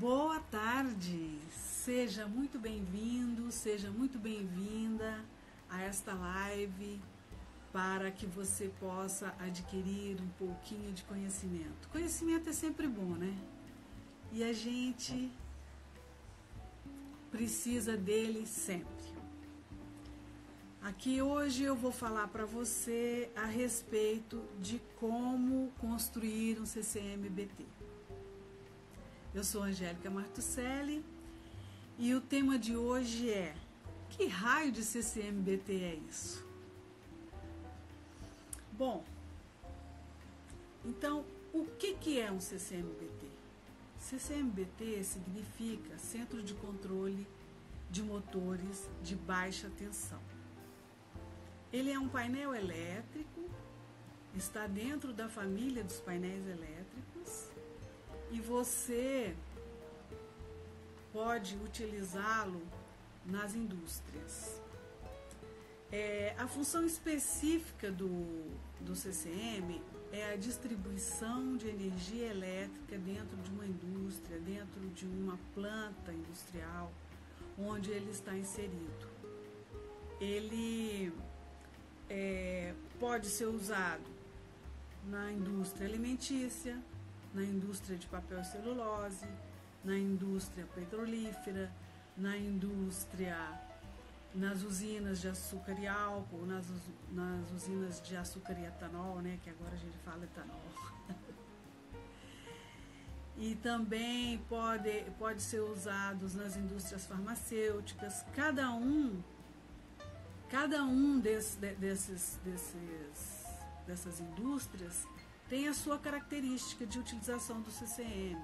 Boa tarde, seja muito bem-vindo, seja muito bem-vinda a esta live para que você possa adquirir um pouquinho de conhecimento. Conhecimento é sempre bom, né? E a gente precisa dele sempre. Aqui hoje eu vou falar para você a respeito de como construir um CCM-BT. Eu sou Angélica Martucelli e o tema de hoje é: que raio de CCM-BT é isso? Bom, então o que é um CCM-BT? CCM-BT significa Centro de Controle de Motores de Baixa Tensão. Ele é um painel elétrico, está dentro da família dos painéis elétricos e você pode utilizá-lo nas indústrias. A função específica do CCM é a distribuição de energia elétrica dentro de uma indústria, dentro de uma planta industrial onde ele está inserido. Ele pode ser usado na indústria alimentícia, na indústria de papel e celulose, na indústria petrolífera, na indústria, nas usinas de açúcar e álcool, nas usinas de açúcar e etanol, né, que agora a gente fala etanol. E também pode ser usado nas indústrias farmacêuticas. Cada um dessas indústrias tem a sua característica de utilização do CCM,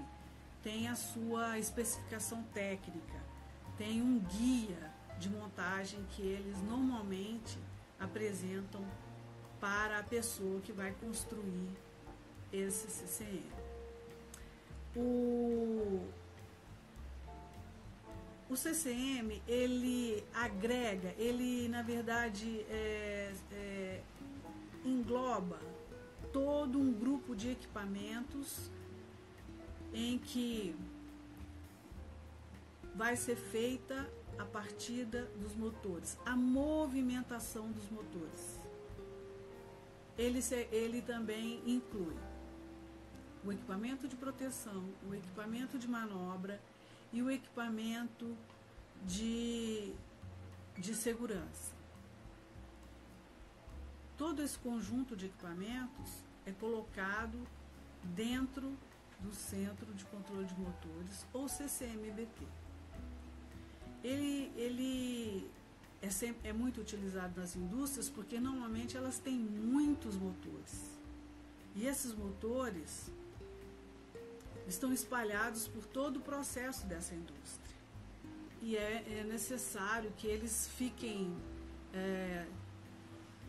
tem a sua especificação técnica, tem um guia de montagem que eles normalmente apresentam para a pessoa que vai construir esse CCM. O CCM, ele agrega, ele na verdade engloba todo um grupo de equipamentos em que vai ser feita a partida dos motores, a movimentação dos motores. Ele também inclui o equipamento de proteção, o equipamento de manobra e o equipamento de segurança. Todo esse conjunto de equipamentos é colocado dentro do Centro de Controle de Motores, ou CCM-BT. Ele é muito utilizado nas indústrias porque normalmente elas têm muitos motores. E esses motores estão espalhados por todo o processo dessa indústria. E é necessário que eles fiquem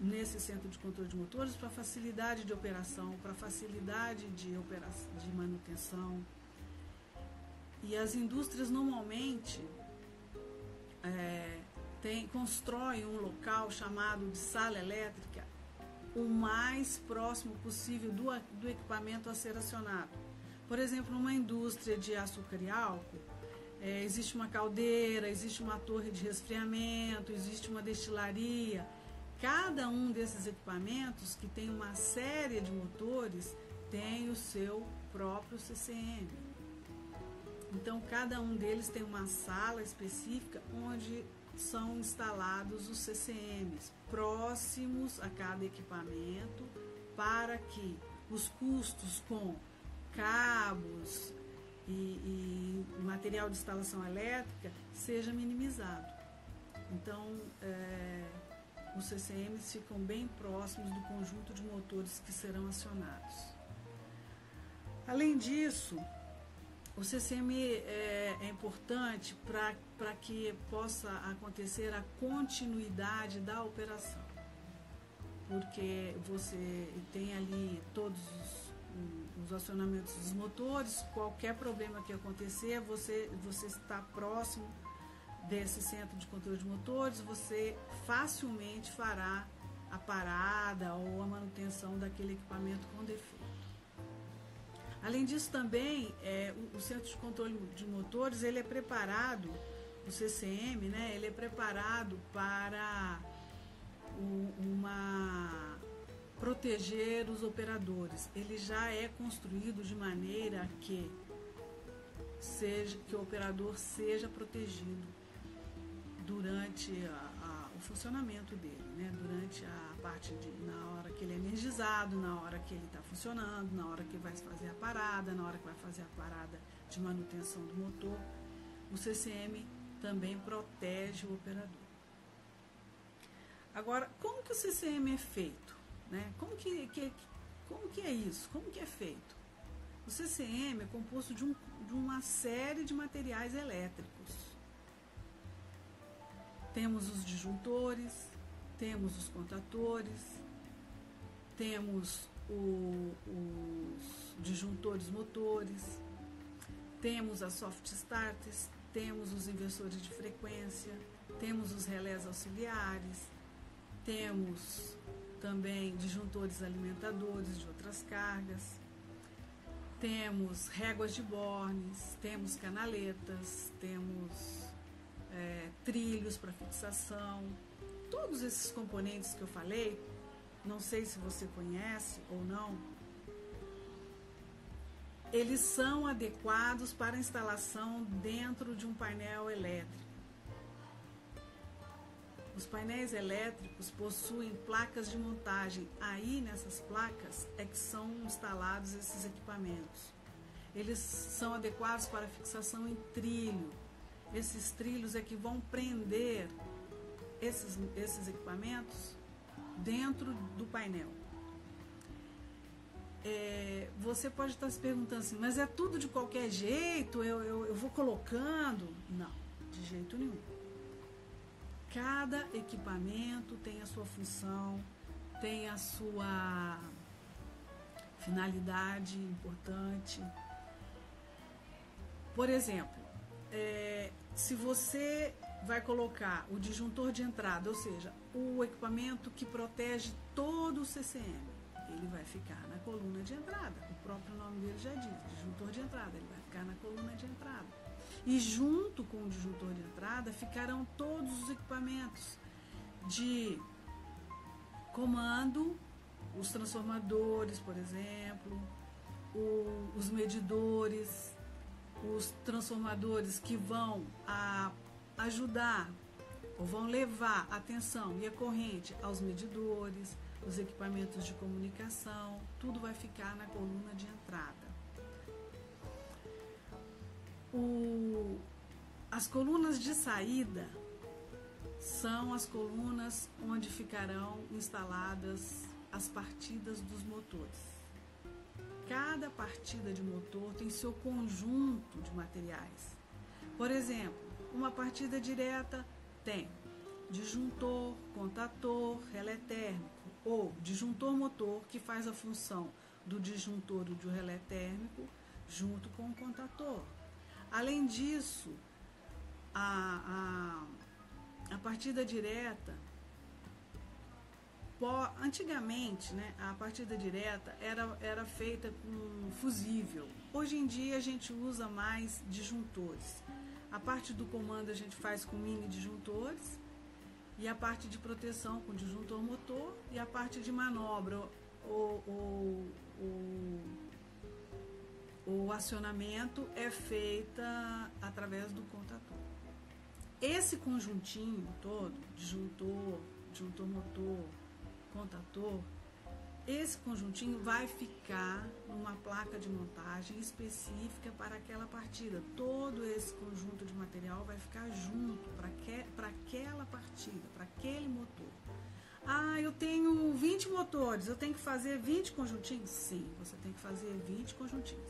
nesse centro de controle de motores para facilidade de operação, para facilidade de manutenção. E as indústrias normalmente constroem um local chamado de sala elétrica o mais próximo possível do equipamento a ser acionado. Por exemplo, numa indústria de açúcar e álcool, existe uma caldeira, existe uma torre de resfriamento, existe uma destilaria. Cada um desses equipamentos, que tem uma série de motores, tem o seu próprio CCM. Então, cada um deles tem uma sala específica onde são instalados os CCMs próximos a cada equipamento, para que os custos com cabos e material de instalação elétrica seja minimizado. Então, os CCMs ficam bem próximos do conjunto de motores que serão acionados. Além disso, o CCM é importante para que possa acontecer a continuidade da operação, porque você tem ali todos os acionamentos dos motores. Qualquer problema que acontecer, você está próximo desse centro de controle de motores, você facilmente fará a parada ou a manutenção daquele equipamento com defeito. Além disso também, o Centro de Controle de Motores, ele é preparado, o CCM, né, ele é preparado para proteger os operadores. Ele já é construído de maneira que o operador seja protegido durante o funcionamento dele, né? Durante a parte na hora que ele é energizado, na hora que ele está funcionando, na hora que vai fazer a parada, na hora que vai fazer a parada de manutenção do motor. O CCM também protege o operador. Agora, como que o CCM é feito? Né? Como que é isso? Como que é feito? O CCM é composto de uma série de materiais elétricos. Temos os disjuntores, temos os contatores, temos os disjuntores motores, temos as soft starters, temos os inversores de frequência, temos os relés auxiliares, temos também disjuntores alimentadores de outras cargas, temos réguas de bornes, temos canaletas, temos trilhos para fixação. Todos esses componentes que eu falei, não sei se você conhece ou não, eles são adequados para instalação dentro de um painel elétrico. Os painéis elétricos possuem placas de montagem. Aí, nessas placas, é que são instalados esses equipamentos. Eles são adequados para fixação em trilho. Esses trilhos é que vão prender esses equipamentos dentro do painel. Você pode estar se perguntando assim, mas é tudo de qualquer jeito? Eu vou colocando? Não, de jeito nenhum. Cada equipamento tem a sua função, tem a sua finalidade importante. Por exemplo, se você vai colocar o disjuntor de entrada, ou seja, o equipamento que protege todo o CCM, ele vai ficar na coluna de entrada. O próprio nome dele já diz, disjuntor de entrada, ele vai ficar na coluna de entrada. E junto com o disjuntor de entrada ficarão todos os equipamentos de comando, os transformadores, por exemplo, os medidores, os transformadores que vão ajudar ou vão levar a tensão e a corrente aos medidores, os equipamentos de comunicação, tudo vai ficar na coluna de entrada. As colunas de saída são as colunas onde ficarão instaladas as partidas dos motores. Cada partida de motor tem seu conjunto de materiais. Por exemplo, uma partida direta tem disjuntor, contator, relé térmico, ou disjuntor motor, que faz a função do disjuntor e do relé térmico junto com o contator. Além disso, a partida direta, antigamente, né, a partida direta era feita com fusível. Hoje em dia a gente usa mais disjuntores. A parte do comando a gente faz com mini disjuntores, e a parte de proteção com disjuntor motor, e a parte de manobra, o acionamento é feita através do contator. Esse conjuntinho todo, disjuntor motor, contator, esse conjuntinho vai ficar numa placa de montagem específica para aquela partida. Todo esse conjunto de material vai ficar junto para aquela partida, para aquele motor. Eu tenho 20 motores, eu tenho que fazer 20 conjuntinhos? Sim, você tem que fazer 20 conjuntinhos.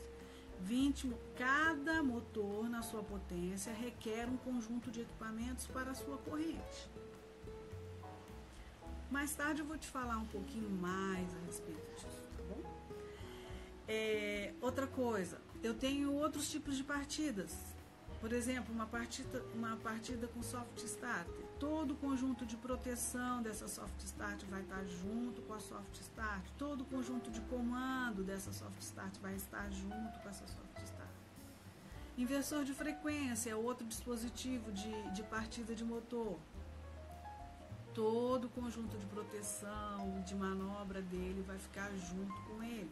Cada motor na sua potência requer um conjunto de equipamentos para a sua corrente. Mais tarde eu vou te falar um pouquinho mais a respeito disso, tá bom? Outra coisa, eu tenho outros tipos de partidas. Por exemplo, uma partida com soft starter. todo o conjunto de proteção dessa soft start vai estar junto com a soft start, todo o conjunto de comando dessa soft start vai estar junto com essa soft start. Inversor de frequência é outro dispositivo de partida de motor. Todo o conjunto de proteção, de manobra dele vai ficar junto com ele,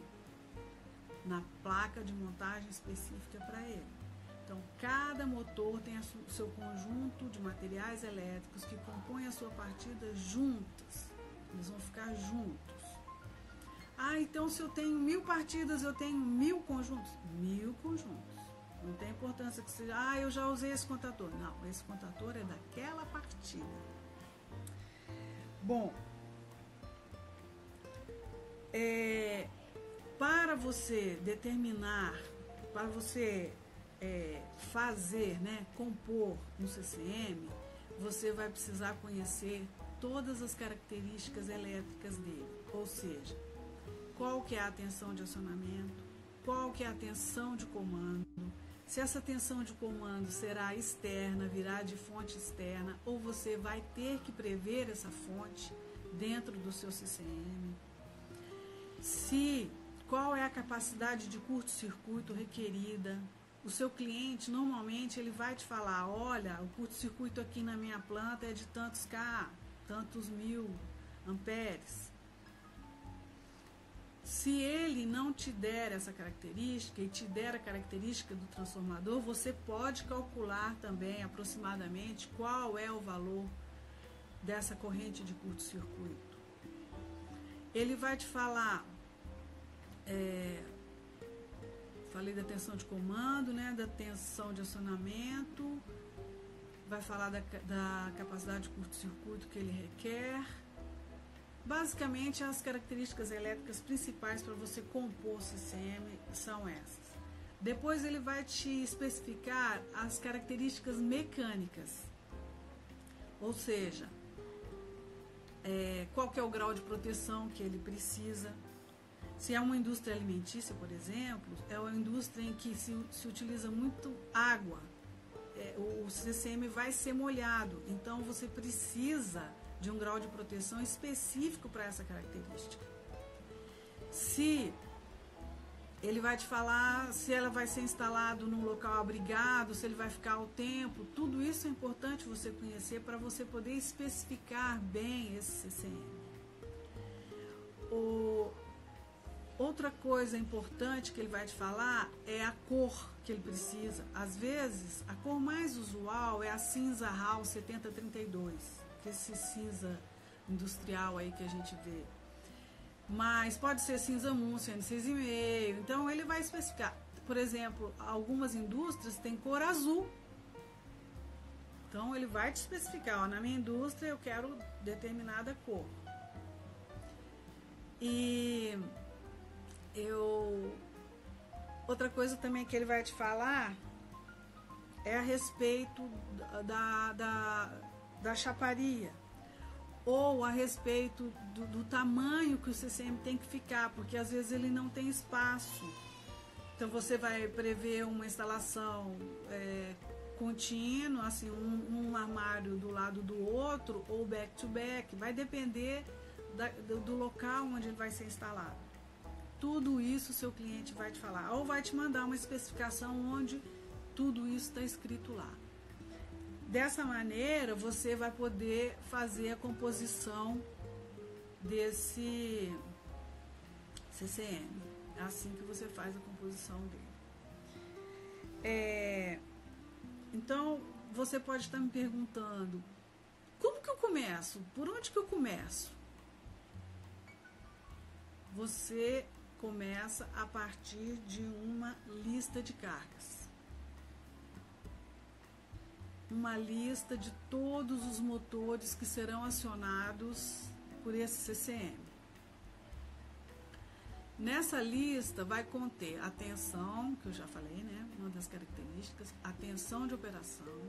na placa de montagem específica para ele. Então, cada motor tem o seu conjunto de materiais elétricos que compõem a sua partida juntas. Eles vão ficar juntos. Ah, então se eu tenho 1000 partidas, eu tenho 1000 conjuntos? 1000 conjuntos. Não tem importância que seja, eu já usei esse contator. Não, esse contator é daquela partida. Bom, para você determinar, para você fazer, né, compor um CCM, você vai precisar conhecer todas as características elétricas dele, ou seja, qual que é a tensão de acionamento, qual que é a tensão de comando, se essa tensão de comando será externa, virá de fonte externa, ou você vai ter que prever essa fonte dentro do seu CCM, qual é a capacidade de curto-circuito requerida. O seu cliente, normalmente, ele vai te falar, olha, o curto-circuito aqui na minha planta é de tantos K, tantos 1000 amperes. Se ele não te der essa característica e te der a característica do transformador, você pode calcular também aproximadamente qual é o valor dessa corrente de curto-circuito. Ele vai te falar, falei da tensão de comando, né, da tensão de acionamento, vai falar da capacidade de curto-circuito que ele requer. Basicamente, as características elétricas principais para você compor o CCM são essas. Depois ele vai te especificar as características mecânicas, ou seja, qual que é o grau de proteção que ele precisa. Se é uma indústria alimentícia, por exemplo, é uma indústria em que se utiliza muito água, o CCM vai ser molhado, então você precisa de um grau de proteção específico para essa característica. Se ele vai te falar se ela vai ser instalado num local abrigado, se ele vai ficar ao tempo, tudo isso é importante você conhecer para você poder especificar bem esse CCM. Outra coisa importante que ele vai te falar é a cor que ele precisa. Às vezes, a cor mais usual é a cinza RAL 7032, que é esse cinza industrial aí que a gente vê. Mas pode ser cinza Muncie N6,5, então ele vai especificar. Por exemplo, algumas indústrias têm cor azul. Então ele vai te especificar, na minha indústria eu quero determinada cor. E outra coisa também que ele vai te falar é a respeito da chaparia, ou a respeito do tamanho que o CCM tem que ficar, porque às vezes ele não tem espaço. Então você vai prever uma instalação contínua, assim, um armário do lado do outro, ou back to back, vai depender do local onde ele vai ser instalado. Tudo isso o seu cliente vai te falar, ou vai te mandar uma especificação onde tudo isso está escrito lá. Dessa maneira, você vai poder fazer a composição desse CCM. É assim que você faz a composição dele. Então, você pode estar me perguntando, como que eu começo? Por onde que eu começo? Você começa a partir de uma lista de cargas. Uma lista de todos os motores que serão acionados por esse CCM. Nessa lista vai conter a tensão, que eu já falei, né? Uma das características, a tensão de operação,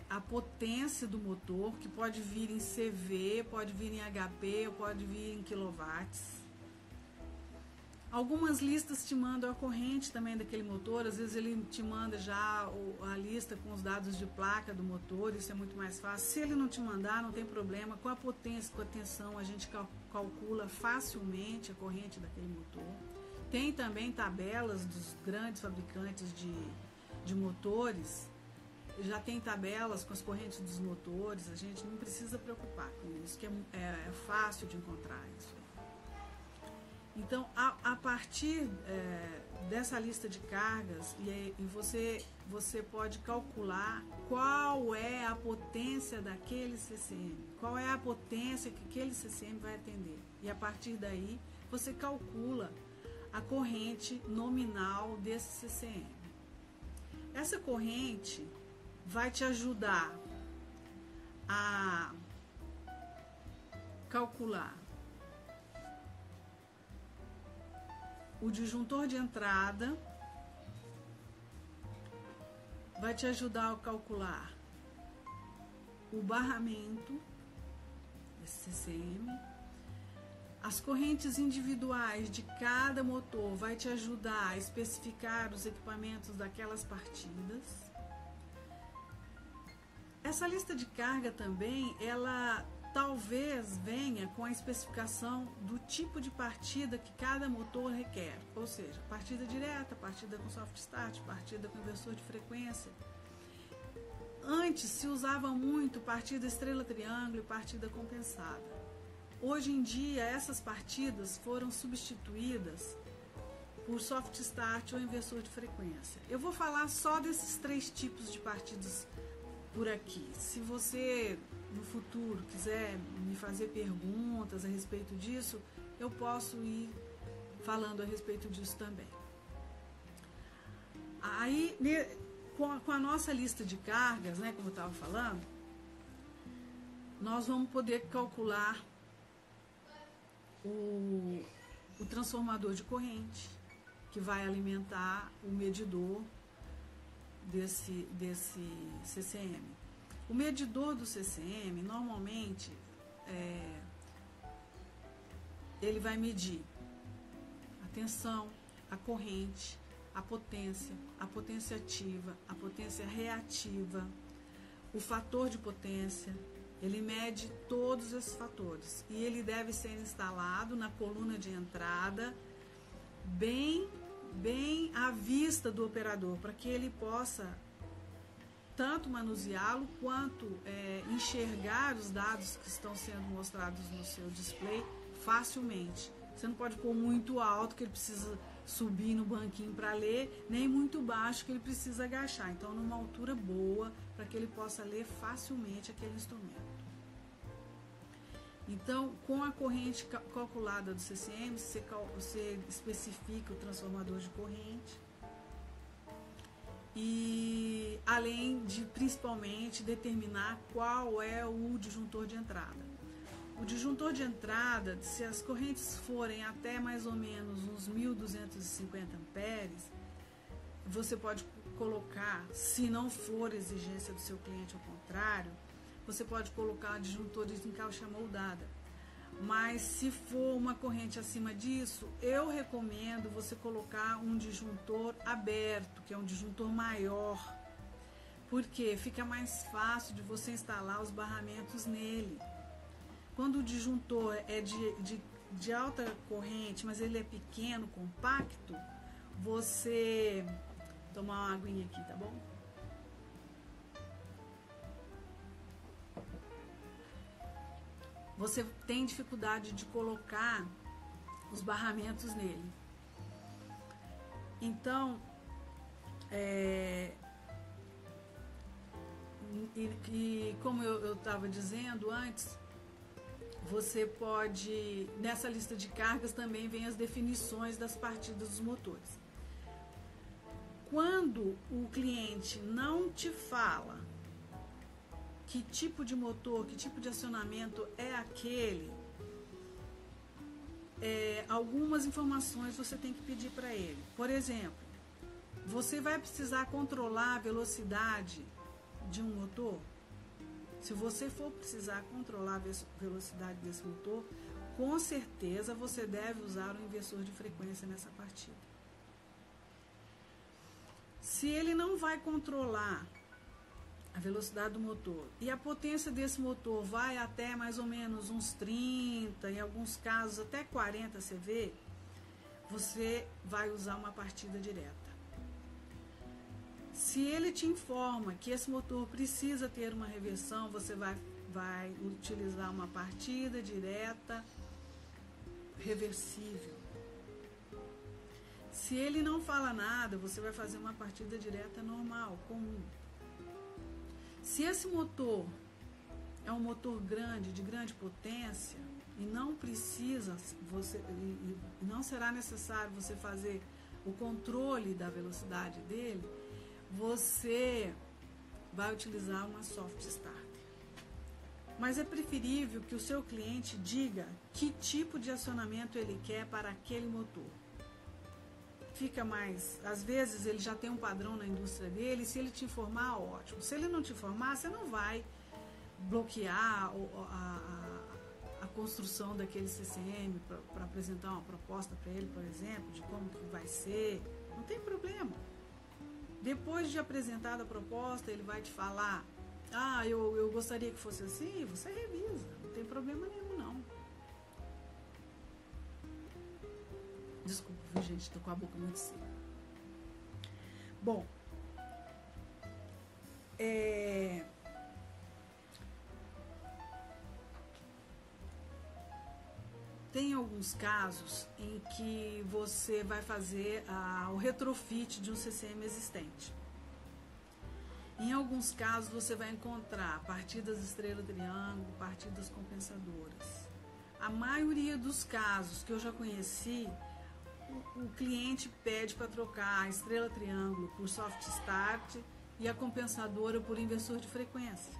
a potência do motor, que pode vir em CV, pode vir em HP, ou pode vir em quilowatts. Algumas listas te mandam a corrente também daquele motor, às vezes ele te manda já a lista com os dados de placa do motor, isso é muito mais fácil. Se ele não te mandar, não tem problema, com a potência, com a tensão, a gente calcula facilmente a corrente daquele motor. Tem também tabelas dos grandes fabricantes de motores, já tem tabelas com as correntes dos motores, a gente não precisa preocupar com isso, que é fácil de encontrar isso. Então, a partir dessa lista de cargas, você pode calcular qual é a potência daquele CCM, qual é a potência que aquele CCM vai atender. E a partir daí, você calcula a corrente nominal desse CCM. Essa corrente vai te ajudar a calcular o disjuntor de entrada, vai te ajudar a calcular o barramento desse CCM, as correntes individuais de cada motor vai te ajudar a especificar os equipamentos daquelas partidas. Essa lista de carga também, ela talvez venha com a especificação do tipo de partida que cada motor requer, ou seja, partida direta, partida com soft start, partida com inversor de frequência. Antes se usava muito partida estrela-triângulo e partida compensada. Hoje em dia essas partidas foram substituídas por soft start ou inversor de frequência. Eu vou falar só desses 3 tipos de partidas por aqui. Se você no futuro quiser me fazer perguntas a respeito disso, eu posso ir falando a respeito disso também. Aí, com a nossa lista de cargas, né, como eu estava falando, nós vamos poder calcular o transformador de corrente, que vai alimentar o medidor desse CCM. O medidor do CCM, normalmente, ele vai medir a tensão, a corrente, a potência ativa, a potência reativa, o fator de potência. Ele mede todos esses fatores e ele deve ser instalado na coluna de entrada, bem à vista do operador, para que ele possa tanto manuseá-lo quanto enxergar os dados que estão sendo mostrados no seu display facilmente. Você não pode pôr muito alto, que ele precisa subir no banquinho para ler, nem muito baixo, que ele precisa agachar. Então, numa altura boa, para que ele possa ler facilmente aquele instrumento. Então, com a corrente calculada do CCM, você especifica o transformador de corrente, e além de principalmente determinar qual é o disjuntor de entrada. O disjuntor de entrada, se as correntes forem até mais ou menos uns 1.250 amperes, você pode colocar, se não for exigência do seu cliente ao contrário, você pode colocar disjuntores em caixa moldada. Mas se for uma corrente acima disso, eu recomendo você colocar um disjuntor aberto, que é um disjuntor maior, porque fica mais fácil de você instalar os barramentos nele. Quando o disjuntor é de alta corrente, mas ele é pequeno, compacto, você... Tomar uma aguinha aqui, tá bom? Você tem dificuldade de colocar os barramentos nele. Então, como eu estava dizendo antes, você pode, nessa lista de cargas também vem as definições das partidas dos motores. Quando o cliente não te fala que tipo de motor, que tipo de acionamento é aquele, algumas informações você tem que pedir para ele. Por exemplo, você vai precisar controlar a velocidade de um motor? Se você for precisar controlar a velocidade desse motor, com certeza você deve usar um inversor de frequência nessa partida. Se ele não vai controlar a velocidade do motor e a potência desse motor vai até mais ou menos uns 30, em alguns casos até 40 CV, você vai usar uma partida direta. Se ele te informa que esse motor precisa ter uma reversão, você vai utilizar uma partida direta reversível. Se ele não fala nada, você vai fazer uma partida direta normal, comum. Se esse motor é um motor grande, de grande potência, e não precisa, não será necessário você fazer o controle da velocidade dele, você vai utilizar uma soft start. Mas é preferível que o seu cliente diga que tipo de acionamento ele quer para aquele motor. Fica mais, às vezes ele já tem um padrão na indústria dele, se ele te informar, ótimo. Se ele não te informar, você não vai bloquear a construção daquele CCM para apresentar uma proposta para ele, por exemplo, de como que vai ser. Não tem problema. Depois de apresentada a proposta, ele vai te falar, eu gostaria que fosse assim, você revisa, não tem problema nenhum não. Desculpa, viu, gente? Tô com a boca muito seca. Bom, tem alguns casos em que você vai fazer o retrofit de um CCM existente. Em alguns casos você vai encontrar partidas estrela-triângulo, partidas compensadoras. A maioria dos casos que eu já conheci, o cliente pede para trocar a estrela-triângulo por soft start e a compensadora por inversor de frequência,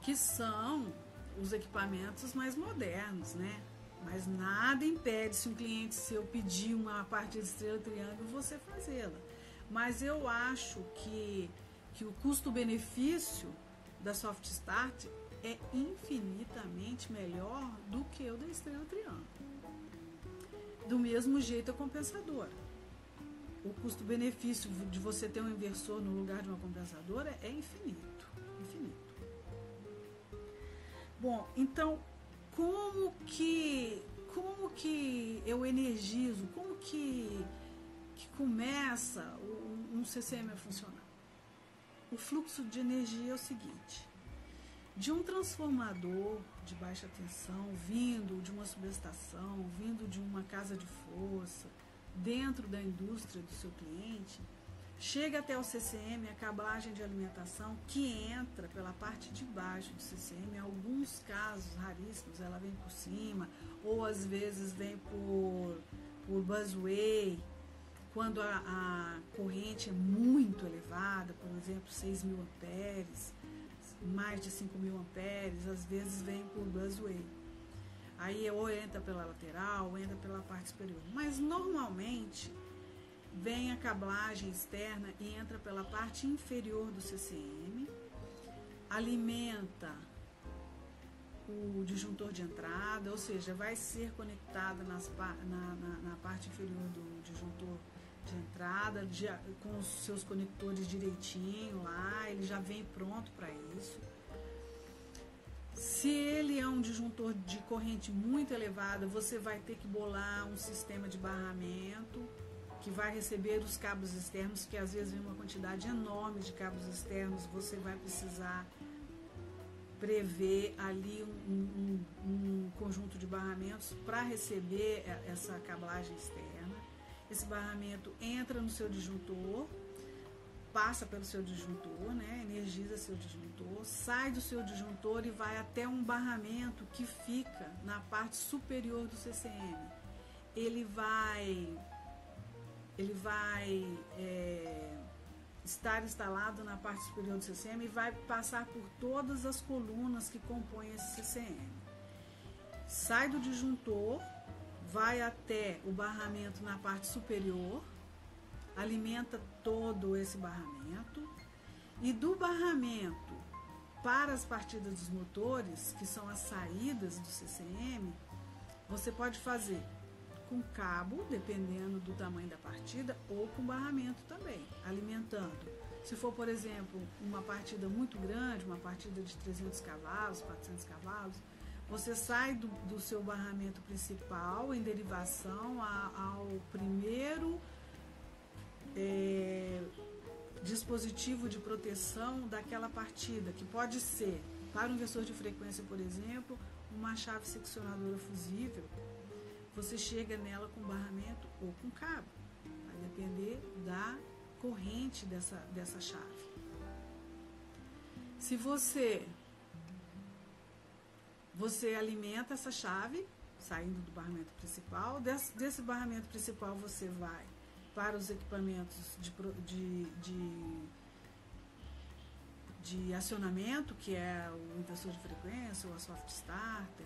que são os equipamentos mais modernos, né? Mas nada impede, se um cliente seu pedir uma partida estrela-triângulo, você fazê-la. Mas eu acho que o custo-benefício da soft start é infinitamente melhor do que o da estrela-triângulo. Do mesmo jeito a compensadora. O custo-benefício de você ter um inversor no lugar de uma compensadora é infinito, infinito. Bom, então, como que eu energizo, como que começa um CCM a funcionar? O fluxo de energia é o seguinte: de um transformador de baixa tensão, vindo de uma subestação, vindo de uma casa de força, dentro da indústria do seu cliente, chega até o CCM, a cablagem de alimentação, que entra pela parte de baixo do CCM. Em alguns casos raríssimos ela vem por cima, ou às vezes vem por busway, quando a corrente é muito elevada, por exemplo, 6.000 amperes, mais de 5.000 amperes, às vezes vem por busway. Aí ou entra pela lateral, ou entra pela parte superior. Mas normalmente vem a cablagem externa e entra pela parte inferior do CCM, alimenta o disjuntor de entrada, ou seja, vai ser conectada na parte inferior do disjuntor de entrada, com os seus conectores direitinho lá, ele já vem pronto para isso. Se ele é um disjuntor de corrente muito elevada, você vai ter que bolar um sistema de barramento que vai receber os cabos externos, que às vezes vem uma quantidade enorme de cabos externos, você vai precisar prever ali um conjunto de barramentos para receber essa cablagem externa. Esse barramento entra no seu disjuntor, passa pelo seu disjuntor, né, energiza seu disjuntor, sai do seu disjuntor e vai até um barramento que fica na parte superior do CCM. Ele vai estar instalado na parte superior do CCM e vai passar por todas as colunas que compõem esse CCM. Sai do disjuntor, vai até o barramento na parte superior, alimenta todo esse barramento, e do barramento Para as partidas dos motores, que são as saídas do CCM, você pode fazer com cabo, dependendo do tamanho da partida, ou com barramento também, alimentando. Se for, por exemplo, uma partida muito grande, uma partida de 300 cavalos, 400 cavalos, você sai do seu barramento principal em derivação ao primeiro dispositivo de proteção daquela partida, que pode ser, para um inversor de frequência, por exemplo, uma chave seccionadora fusível. Você chega nela com barramento ou com cabo, vai depender da corrente dessa chave. Se você alimenta essa chave, saindo do barramento principal, desse barramento principal você vai para os equipamentos de acionamento, que é o inversor de frequência ou a soft starter.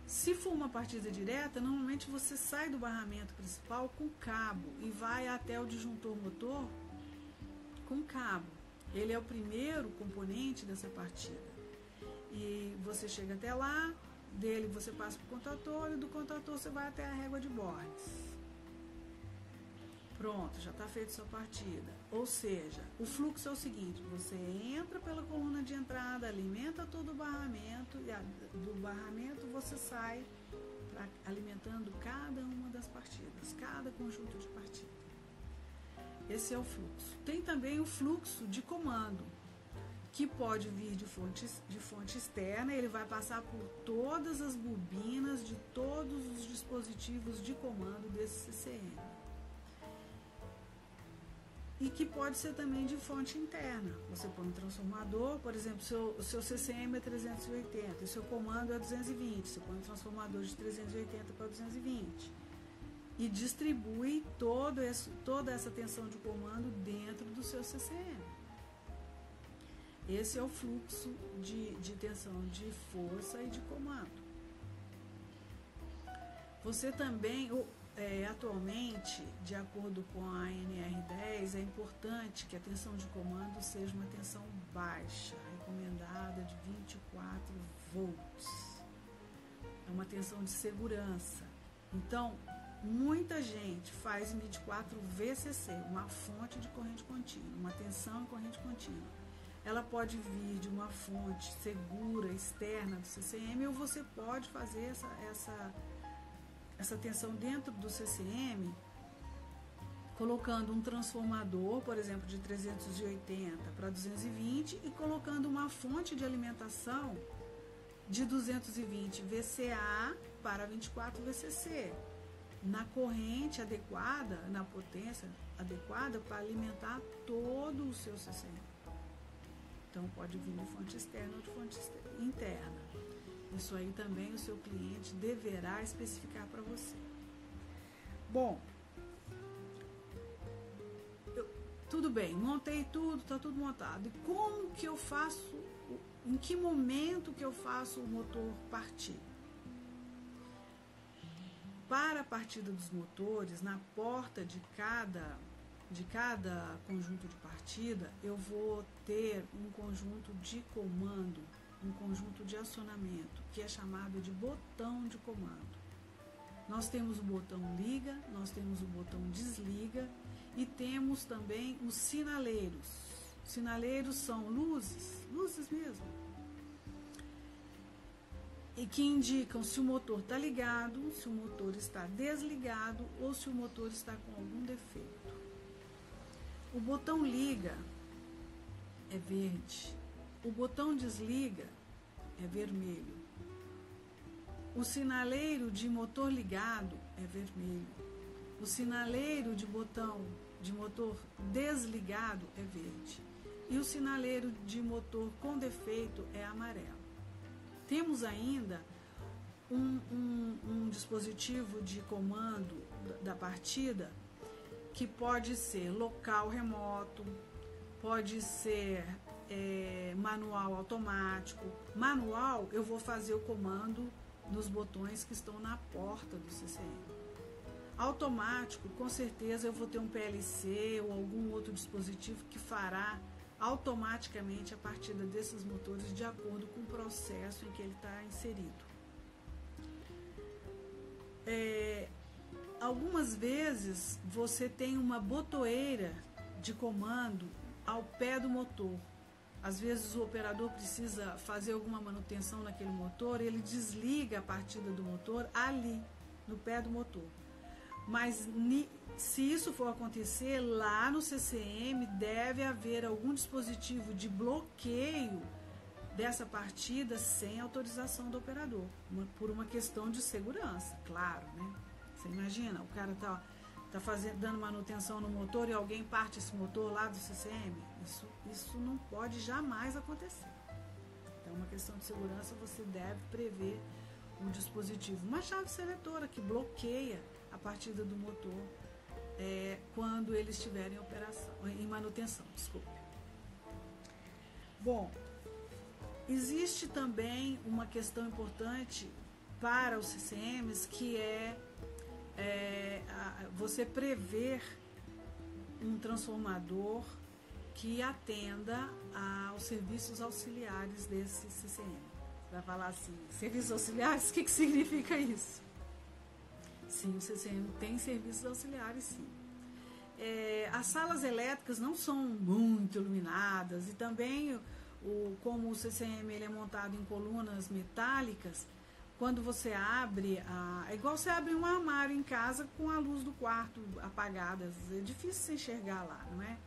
Se for uma partida direta, normalmente você sai do barramento principal com cabo e vai até o disjuntor motor com cabo. Ele é o primeiro componente dessa partida. E você chega até lá, dele você passa para o contator e do contator você vai até a régua de bornes. Pronto, já está feita sua partida. Ou seja, o fluxo é o seguinte: você entra pela coluna de entrada, alimenta todo o barramento, e do barramento você sai alimentando cada uma das partidas, cada conjunto de partida. Esse é o fluxo. Tem também o fluxo de comando, que pode vir de fonte externa. Ele vai passar por todas as bobinas de todos os dispositivos de comando desse CCM. E que pode ser também de fonte interna. Você põe um transformador, por exemplo, o seu CCM é 380, e seu comando é 220, você põe um transformador de 380 para 220 e distribui toda essa tensão de comando dentro do seu CCM. Esse é o fluxo de tensão de força e de comando. Você também... atualmente, de acordo com a NR10, é importante que a tensão de comando seja uma tensão baixa, recomendada de 24 volts. É uma tensão de segurança. Então, muita gente faz MID 4 VCC, uma fonte de corrente contínua, uma tensão em corrente contínua. Ela pode vir de uma fonte segura, externa do CCM, ou você pode fazer essa tensão dentro do CCM, colocando um transformador, por exemplo, de 380 para 220 e colocando uma fonte de alimentação de 220 VCA para 24 VCC, na corrente adequada, na potência adequada para alimentar todo o seu CCM. Então pode vir de fonte externa ou de fonte interna. Isso aí também o seu cliente deverá especificar para você. Bom, tudo bem, montei tudo, está tudo montado. E como que eu faço, em que momento que eu faço o motor partir? Para a partida dos motores, na porta de cada conjunto de partida, eu vou ter um conjunto de comando, um conjunto de acionamento, que é chamado de botão de comando. Nós temos o botão liga, nós temos o botão desliga e temos também os sinaleiros. Sinaleiros são luzes mesmo, e que indicam se o motor está ligado, se o motor está desligado ou se o motor está com algum defeito. O botão liga é verde. O botão desliga é vermelho. O sinaleiro de motor ligado é vermelho. O sinaleiro de botão de motor desligado é verde. E o sinaleiro de motor com defeito é amarelo. Temos ainda um dispositivo de comando da partida que pode ser local remoto, pode ser manual automático. Manual, eu vou fazer o comando nos botões que estão na porta do CCM. Automático, com certeza eu vou ter um PLC ou algum outro dispositivo que fará automaticamente a partida desses motores de acordo com o processo em que ele está inserido. Algumas vezes você tem uma botoeira de comando ao pé do motor. Às vezes o operador precisa fazer alguma manutenção naquele motor, ele desliga a partida do motor ali, no pé do motor. Mas se isso for acontecer, lá no CCM deve haver algum dispositivo de bloqueio dessa partida sem autorização do operador, por uma questão de segurança, claro, né? Você imagina, o cara tá dando manutenção no motor e alguém parte esse motor lá do CCM? Isso não pode jamais acontecer. Então, uma questão de segurança, você deve prever um dispositivo, uma chave seletora que bloqueia a partida do motor quando ele estiver em manutenção. Desculpe. Bom, existe também uma questão importante para os CCMs, que é você prever um transformador que atenda aos serviços auxiliares desse CCM. Vai falar assim, serviços auxiliares, o que significa isso? Sim, o CCM tem serviços auxiliares, sim. As salas elétricas não são muito iluminadas, e também, como o CCM ele é montado em colunas metálicas, quando você abre, é igual você abre um armário em casa com a luz do quarto apagada, é difícil você enxergar lá, não é?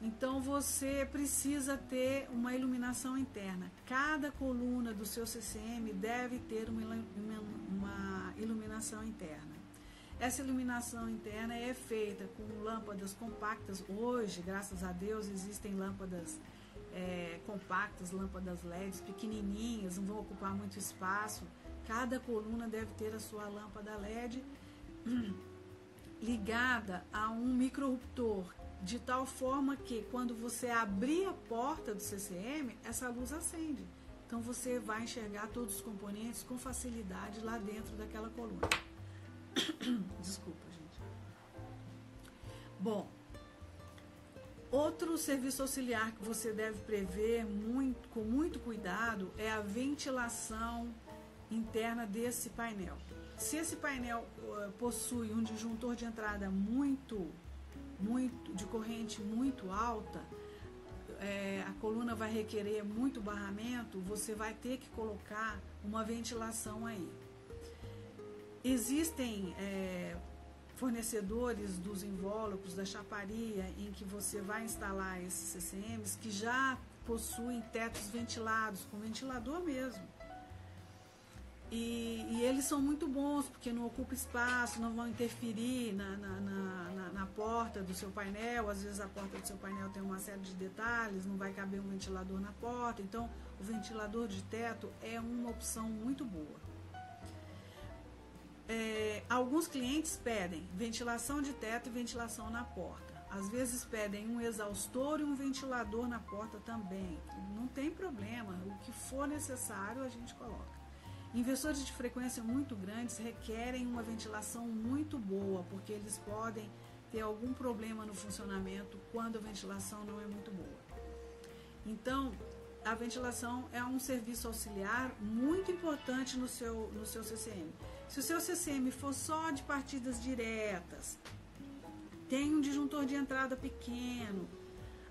Então você precisa ter uma iluminação interna. Cada coluna do seu CCM deve ter uma iluminação interna. Essa iluminação interna é feita com lâmpadas compactas. Hoje, graças a Deus, existem lâmpadas compactas, lâmpadas LEDs pequenininhas, não vão ocupar muito espaço. Cada coluna deve ter a sua lâmpada LED ligada a um micro-ruptor, de tal forma que quando você abrir a porta do CCM, essa luz acende. Então você vai enxergar todos os componentes com facilidade lá dentro daquela coluna. Desculpa, gente. Bom, outro serviço auxiliar que você deve prever com muito cuidado é a ventilação interna desse painel. Se esse painel possui um disjuntor de entrada de corrente muito alta, a coluna vai requerer muito barramento, você vai ter que colocar uma ventilação aí. Existem fornecedores dos invólucros, da chaparia, em que você vai instalar esses CCMs que já possuem tetos ventilados, com ventilador mesmo. E eles são muito bons, porque não ocupa espaço, não vão interferir na porta do seu painel. Às vezes a porta do seu painel tem uma série de detalhes, não vai caber um ventilador na porta. Então, o ventilador de teto é uma opção muito boa. Alguns clientes pedem ventilação de teto e ventilação na porta. Às vezes pedem um exaustor e um ventilador na porta também. Não tem problema, o que for necessário a gente coloca. Inversores de frequência muito grandes requerem uma ventilação muito boa, porque eles podem ter algum problema no funcionamento quando a ventilação não é muito boa. Então, a ventilação é um serviço auxiliar muito importante no seu CCM. Se o seu CCM for só de partidas diretas, tem um disjuntor de entrada pequeno,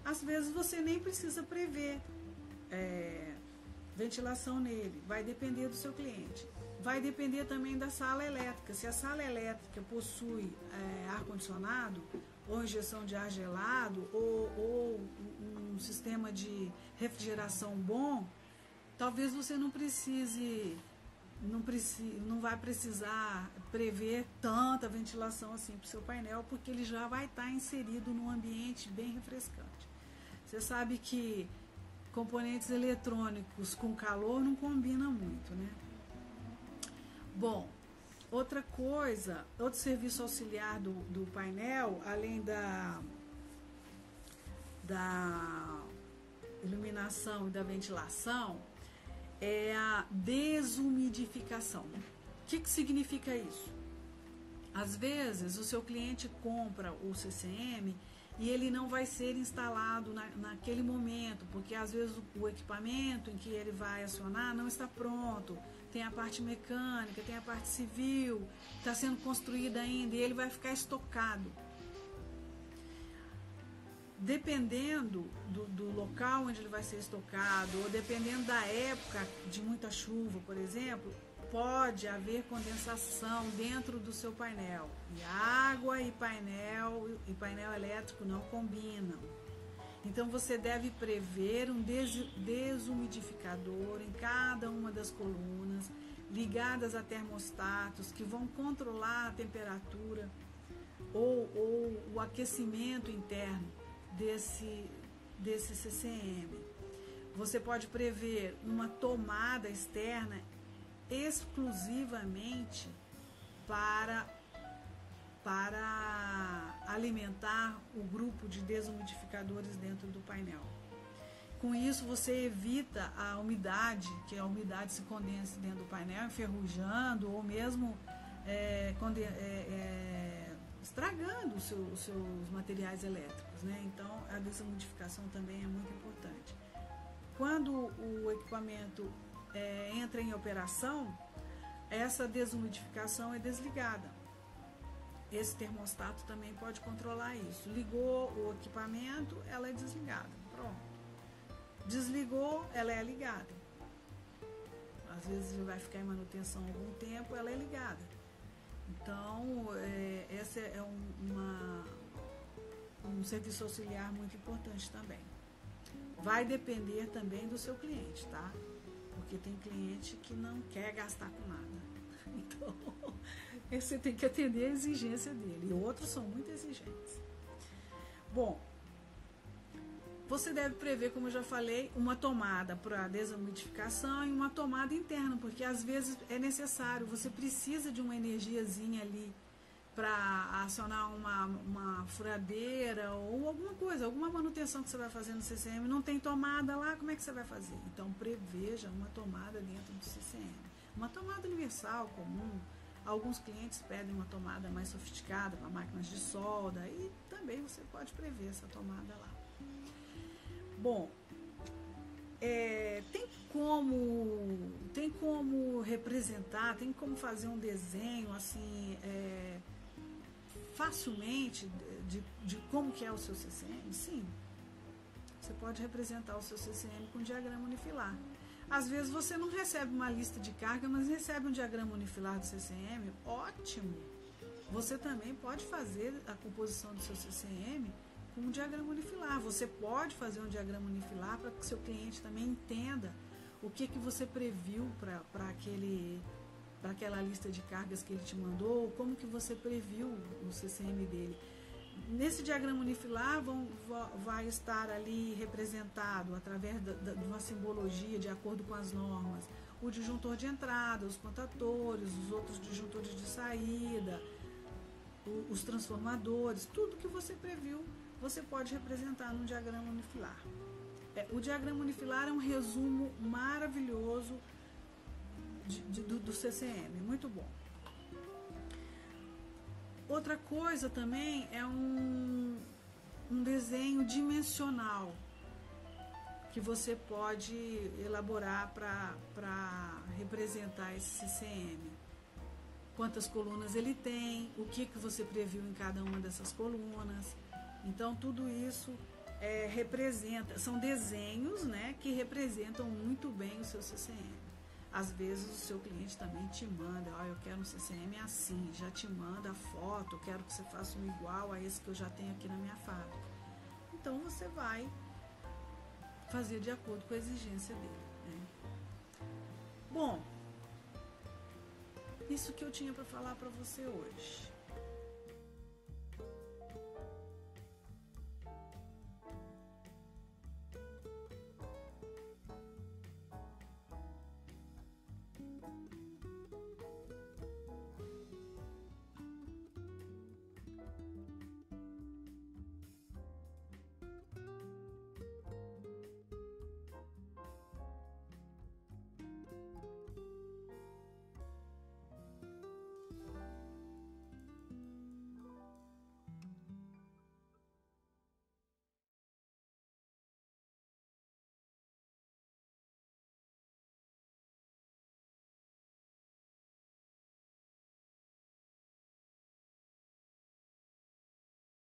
às vezes você nem precisa prever ventilação nele, vai depender do seu cliente. Vai depender também da sala elétrica. Se a sala elétrica possui ar-condicionado, ou injeção de ar gelado, ou um sistema de refrigeração bom, talvez você não vai precisar prever tanta ventilação assim para o seu painel, porque ele já vai estar inserido num ambiente bem refrescante. Você sabe que componentes eletrônicos com calor não combinam muito, né? Bom, outro serviço auxiliar do painel, além da iluminação e da ventilação, é a desumidificação. O que significa isso? Às vezes o seu cliente compra o CCM e ele não vai ser instalado naquele momento, porque às vezes o equipamento em que ele vai acionar não está pronto, tem a parte mecânica, tem a parte civil, está sendo construída ainda, e ele vai ficar estocado. Dependendo do local onde ele vai ser estocado, ou dependendo da época de muita chuva, por exemplo, pode haver condensação dentro do seu painel. E água e painel elétrico não combinam. Então você deve prever um desumidificador em cada uma das colunas, ligadas a termostatos que vão controlar a temperatura ou o aquecimento interno desse CCM. Você pode prever uma tomada externa exclusivamente para alimentar o grupo de desumidificadores dentro do painel. Com isso você evita a umidade, que a umidade se condense dentro do painel, enferrujando ou mesmo estragando os seus materiais elétricos, né? Então a desumidificação também é muito importante. Quando o equipamento entra em operação, essa desumidificação é desligada. Esse termostato também pode controlar isso. Ligou o equipamento, ela é desligada. Pronto. Desligou, ela é ligada. Às vezes ele vai ficar em manutenção algum tempo, ela é ligada. Então, esse é um serviço auxiliar muito importante também. Vai depender também do seu cliente, tá? Porque tem cliente que não quer gastar com nada. Então, você tem que atender a exigência dele. E outros são muito exigentes. Bom, você deve prever, como eu já falei, uma tomada para desumidificação e uma tomada interna, porque às vezes é necessário, você precisa de uma energiazinha ali para acionar uma furadeira ou alguma coisa, alguma manutenção que você vai fazer no CCM, não tem tomada lá, como é que você vai fazer? Então preveja uma tomada dentro do CCM, uma tomada universal, comum. Alguns clientes pedem uma tomada mais sofisticada para máquinas de solda e também você pode prever essa tomada lá. Bom, tem como representar, tem como fazer um desenho assim facilmente de como que é o seu CCM? Sim, você pode representar o seu CCM com um diagrama unifilar. Às vezes você não recebe uma lista de carga, mas recebe um diagrama unifilar do CCM, ótimo! Você também pode fazer a composição do seu CCM com um diagrama unifilar. Você pode fazer um diagrama unifilar para que seu cliente também entenda o que você previu para aquela lista de cargas que ele te mandou, como que você previu o CCM dele. Nesse diagrama unifilar vai estar ali representado através de uma simbologia de acordo com as normas, o disjuntor de entrada, os contatores, os outros disjuntores de saída, os transformadores, tudo que você previu você pode representar num diagrama unifilar. O diagrama unifilar é um resumo maravilhoso do CCM, muito bom. Outra coisa também é um desenho dimensional que você pode elaborar para representar esse CCM. Quantas colunas ele tem, o que você previu em cada uma dessas colunas. Então, tudo isso são desenhos, né, que representam muito bem o seu CCM. Às vezes o seu cliente também te manda, eu quero um CCM assim, já te manda a foto, eu quero que você faça um igual a esse que eu já tenho aqui na minha fábrica. Então você vai fazer de acordo com a exigência dele, né? Bom, isso que eu tinha para falar para você hoje.